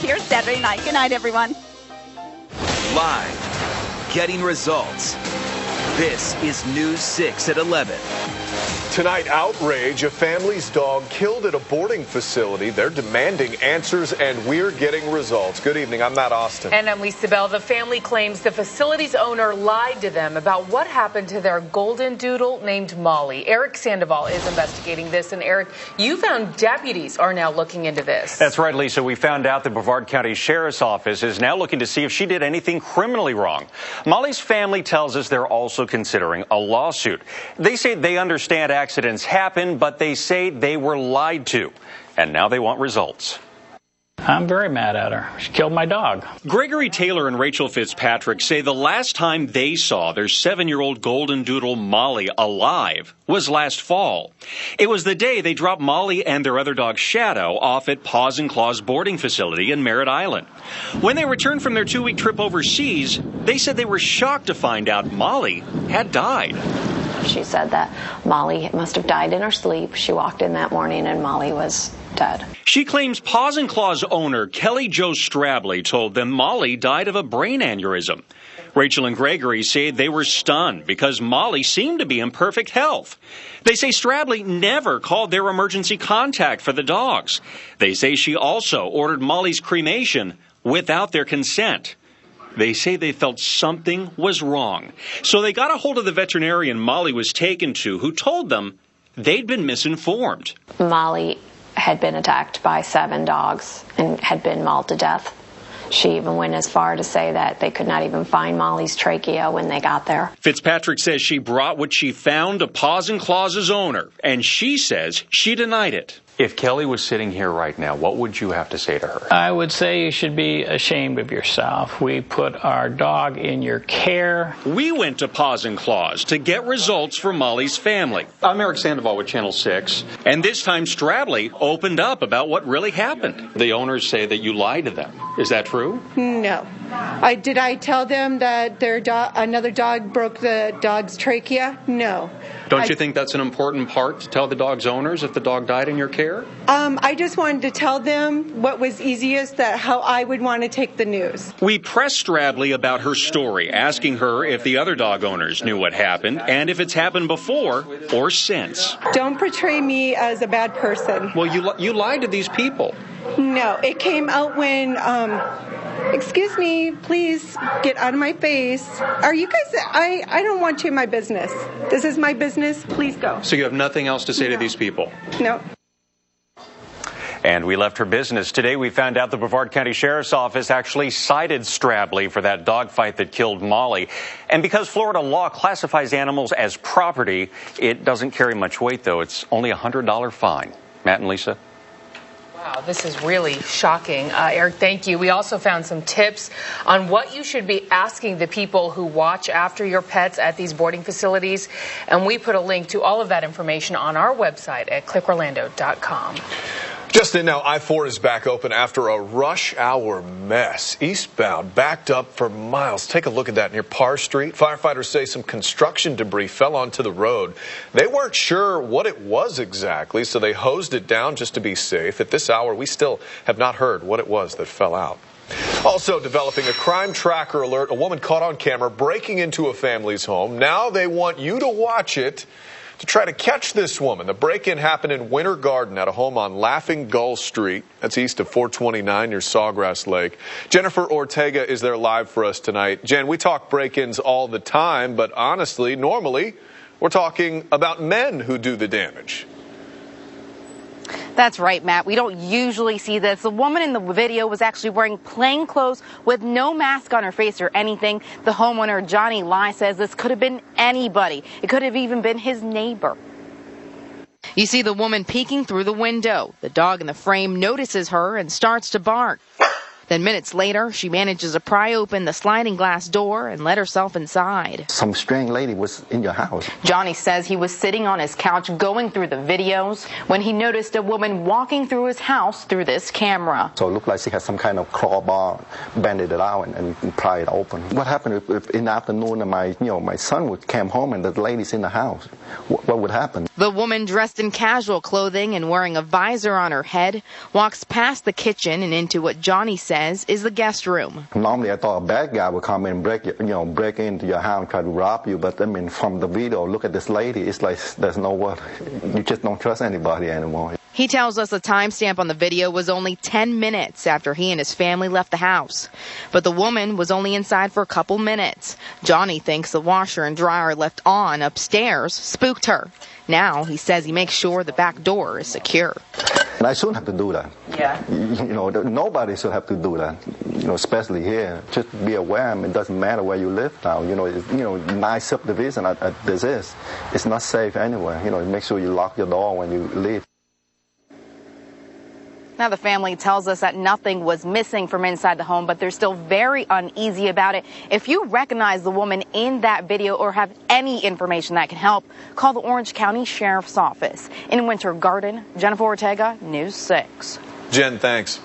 here Saturday night. Good night, everyone. Live, getting results. This is News 6 at 11. Tonight, outrage. A family's dog killed at a boarding facility. They're demanding answers, and we're getting results. Good evening. I'm Matt Austin. And I'm Lisa Bell. The family claims the facility's owner lied to them about what happened to their golden doodle named Molly. Eric Sandoval is investigating this. And Eric, you found deputies are now looking into this. That's right, Lisa. We found out the Brevard County Sheriff's Office is now looking to see if she did anything criminally wrong. Molly's family tells us they're also considering a lawsuit. They say they understand accidents happen, but they say they were lied to. And now they want results. I'm very mad at her. She killed my dog. Gregory Taylor and Rachel Fitzpatrick say the last time they saw their 7-year-old golden doodle Molly alive was last fall. It was the day they dropped Molly and their other dog Shadow off at Paws and Claws boarding facility in Merritt Island. When they returned from their 2-week trip overseas, they said they were shocked to find out Molly had died. She said that Molly must have died in her sleep. She walked in that morning and Molly was dead. She claims Paws and Claws owner Kelly Jo Strabley told them Molly died of a brain aneurysm. Rachel and Gregory say they were stunned because Molly seemed to be in perfect health. They say Strabley never called their emergency contact for the dogs. They say she also ordered Molly's cremation without their consent. They say they felt something was wrong. So they got a hold of the veterinarian Molly was taken to, who told them they'd been misinformed. Molly had been attacked by 7 dogs and had been mauled to death. She even went as far to say that they could not even find Molly's trachea when they got there. Fitzpatrick says she brought what she found to Paws and Claws' owner, and she says she denied it. If Kelly was sitting here right now, what would you have to say to her? I would say you should be ashamed of yourself. We put our dog in your care. We went to Paws and Claws to get results for Molly's family. I'm Eric Sandoval with Channel 6. And this time Strabley opened up about what really happened. The owners say that you lied to them. Is that true? No. Did I tell them that their another dog broke the dog's trachea? No. Don't you think that's an important part to tell the dog's owners if the dog died in your care? I just wanted to tell them what was easiest, that how I would want to take the news. We pressed Strabley about her story, asking her if the other dog owners knew what happened and if it's happened before or since. Don't portray me as a bad person. Well, you lied to these people. No, it came out when, excuse me, please get out of my face. Are you guys, I don't want you in my business. This is my business. Please go. So you have nothing else to say to these people? No. And we left her business. Today we found out the Brevard County Sheriff's Office actually cited Strabley for that dogfight that killed Molly. And because Florida law classifies animals as property, it doesn't carry much weight, though. It's only a $100 fine. Matt and Lisa? Wow, this is really shocking. Eric, thank you. We also found some tips on what you should be asking the people who watch after your pets at these boarding facilities. And we put a link to all of that information on our website at clickorlando.com. Justin, now I-4 is back open after a rush hour mess. Eastbound backed up for miles. Take a look at that near Parr Street. Firefighters say some construction debris fell onto the road. They weren't sure what it was exactly, so they hosed it down just to be safe. At this hour, we still have not heard what it was that fell out. Also developing a crime tracker alert. A woman caught on camera breaking into a family's home. Now they want you to watch it to try to catch this woman. The break-in happened in Winter Garden at a home on Laughing Gull Street. That's east of 429 near Sawgrass Lake. Jennifer Ortega is there live for us tonight. Jen, we talk break-ins all the time, but honestly, normally, we're talking about men who do the damage. That's right, Matt. We don't usually see this. The woman in the video was actually wearing plain clothes with no mask on her face or anything. The homeowner, Johnny Lai, says this could have been anybody. It could have even been his neighbor. You see the woman peeking through the window. The dog in the frame notices her and starts to bark. Then minutes later, she manages to pry open the sliding glass door and let herself inside. Some strange lady was in your house. Johnny says he was sitting on his couch going through the videos when he noticed a woman walking through his house through this camera. So it looked like she had some kind of crowbar, bended it out and pry it open. What happened if in the afternoon my son came home and the lady's in the house? what would happen? The woman, dressed in casual clothing and wearing a visor on her head, walks past the kitchen and into what Johnny says is the guest room. Normally, I thought a bad guy would come in and break into your house and try to rob you. But I mean, from the video, look at this lady. It's like there's no word. You just don't trust anybody anymore. He tells us the timestamp on the video was only 10 minutes after he and his family left the house. But the woman was only inside for a couple minutes. Johnny thinks the washer and dryer left on upstairs spooked her. Now he says he makes sure the back door is secure. And I shouldn't have to do that. Yeah. Nobody should have to do that. Especially here. Just be aware. I mean, it doesn't matter where you live now. Nice subdivision this is. It's not safe anywhere. Make sure you lock your door when you leave. Now the family tells us that nothing was missing from inside the home, but they're still very uneasy about it. If you recognize the woman in that video or have any information that can help, call the Orange County Sheriff's Office. In Winter Garden, Jennifer Ortega, News 6. Jen, thanks.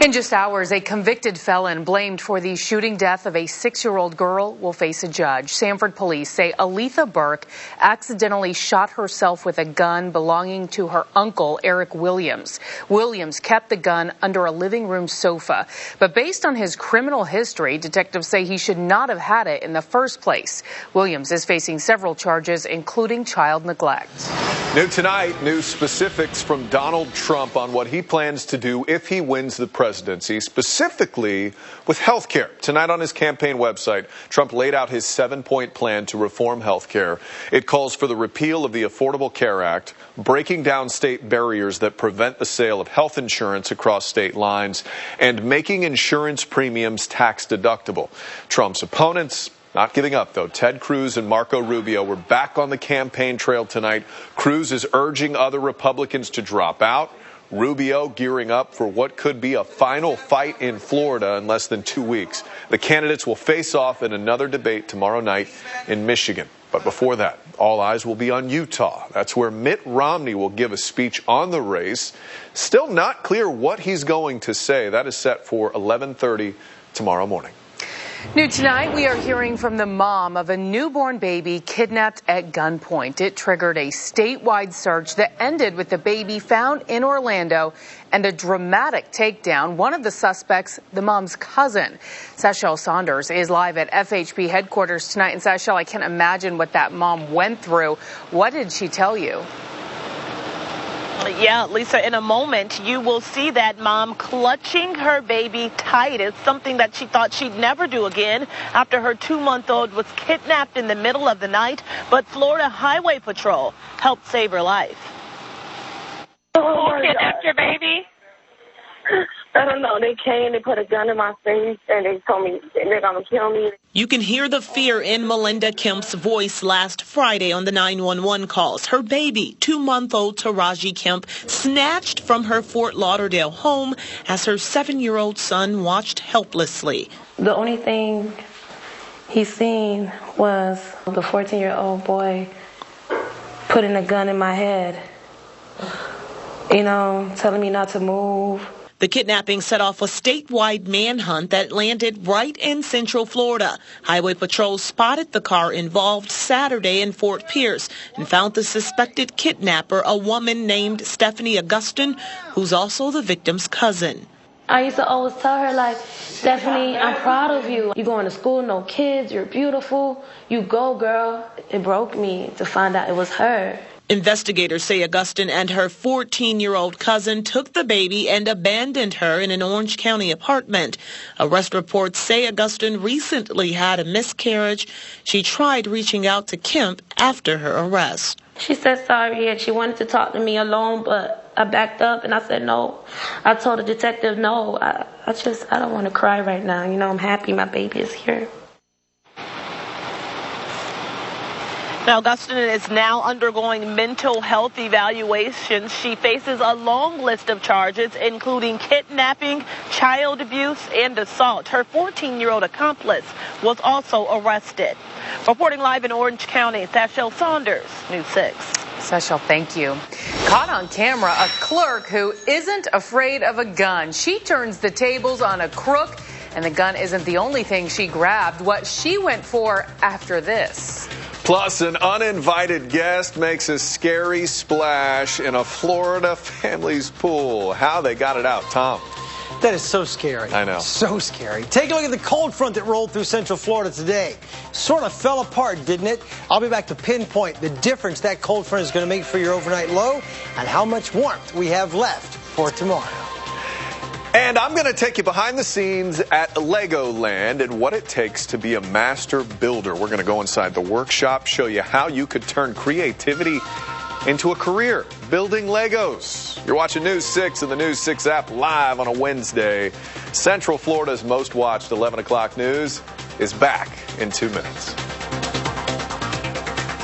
In just hours, a convicted felon blamed for the shooting death of a 6-year-old girl will face a judge. Sanford police say Aletha Burke accidentally shot herself with a gun belonging to her uncle, Eric Williams. Williams kept the gun under a living room sofa. But based on his criminal history, detectives say he should not have had it in the first place. Williams is facing several charges, including child neglect. New tonight, new specifics from Donald Trump on what he plans to do if he wins the presidency, specifically with health care. Tonight on his campaign website, Trump laid out his 7-point plan to reform health care. It calls for the repeal of the Affordable Care Act, breaking down state barriers that prevent the sale of health insurance across state lines, and making insurance premiums tax deductible. Trump's opponents not giving up, though. Ted Cruz and Marco Rubio were back on the campaign trail tonight. Cruz is urging other Republicans to drop out. Rubio gearing up for what could be a final fight in Florida in less than 2 weeks. The candidates will face off in another debate tomorrow night in Michigan. But before that, all eyes will be on Utah. That's where Mitt Romney will give a speech on the race. Still not clear what he's going to say. That is set for 11:30 tomorrow morning. New tonight, we are hearing from the mom of a newborn baby kidnapped at gunpoint. It triggered a statewide search that ended with the baby found in Orlando and a dramatic takedown. One of the suspects, the mom's cousin. Sashel Saunders is live at FHP headquarters tonight. And Sashel, I can't imagine what that mom went through. What did she tell you? Yeah, Lisa, in a moment, you will see that mom clutching her baby tight. It's something that she thought she'd never do again after her 2-month-old was kidnapped in the middle of the night. But Florida Highway Patrol helped save her life. Who kidnapped your baby? I don't know. They came, they put a gun in my face, and they told me they're going to kill me. You can hear the fear in Melinda Kemp's voice last Friday on the 911 calls. Her baby, 2-month-old Taraji Kemp, snatched from her Fort Lauderdale home as her 7-year-old son watched helplessly. The only thing he seen was the 14-year-old boy putting a gun in my head, telling me not to move. The kidnapping set off a statewide manhunt that landed right in Central Florida. Highway Patrol spotted the car involved Saturday in Fort Pierce and found the suspected kidnapper, a woman named Stephanie Augustin, who's also the victim's cousin. I used to always tell her, Stephanie, I'm proud of you. You're going to school, no kids, you're beautiful. You go, girl. It broke me to find out it was her. Investigators say Augustin and her 14-year-old cousin took the baby and abandoned her in an Orange County apartment. Arrest reports say Augustin recently had a miscarriage. She tried reaching out to Kemp after her arrest. She said sorry and she wanted to talk to me alone, but I backed up and I said no. I told the detective no. I don't want to cry right now. I'm happy my baby is here. Now, Augustin is now undergoing mental health evaluations. She faces a long list of charges, including kidnapping, child abuse, and assault. Her 14-year-old accomplice was also arrested. Reporting live in Orange County, Sashel Saunders, News 6. Sashel, thank you. Caught on camera, a clerk who isn't afraid of a gun. She turns the tables on a crook, and the gun isn't the only thing she grabbed. What she went for after this. Plus, an uninvited guest makes a scary splash in a Florida family's pool. How they got it out, Tom. That is so scary. I know. So scary. Take a look at the cold front that rolled through Central Florida today. Sort of fell apart, didn't it? I'll be back to pinpoint the difference that cold front is going to make for your overnight low and how much warmth we have left for tomorrow. And I'm going to take you behind the scenes at Legoland and what it takes to be a master builder. We're going to go inside the workshop, show you how you could turn creativity into a career building Legos. You're watching News 6 and the News 6 app live on a Wednesday. Central Florida's most watched 11 o'clock news is back in 2 minutes.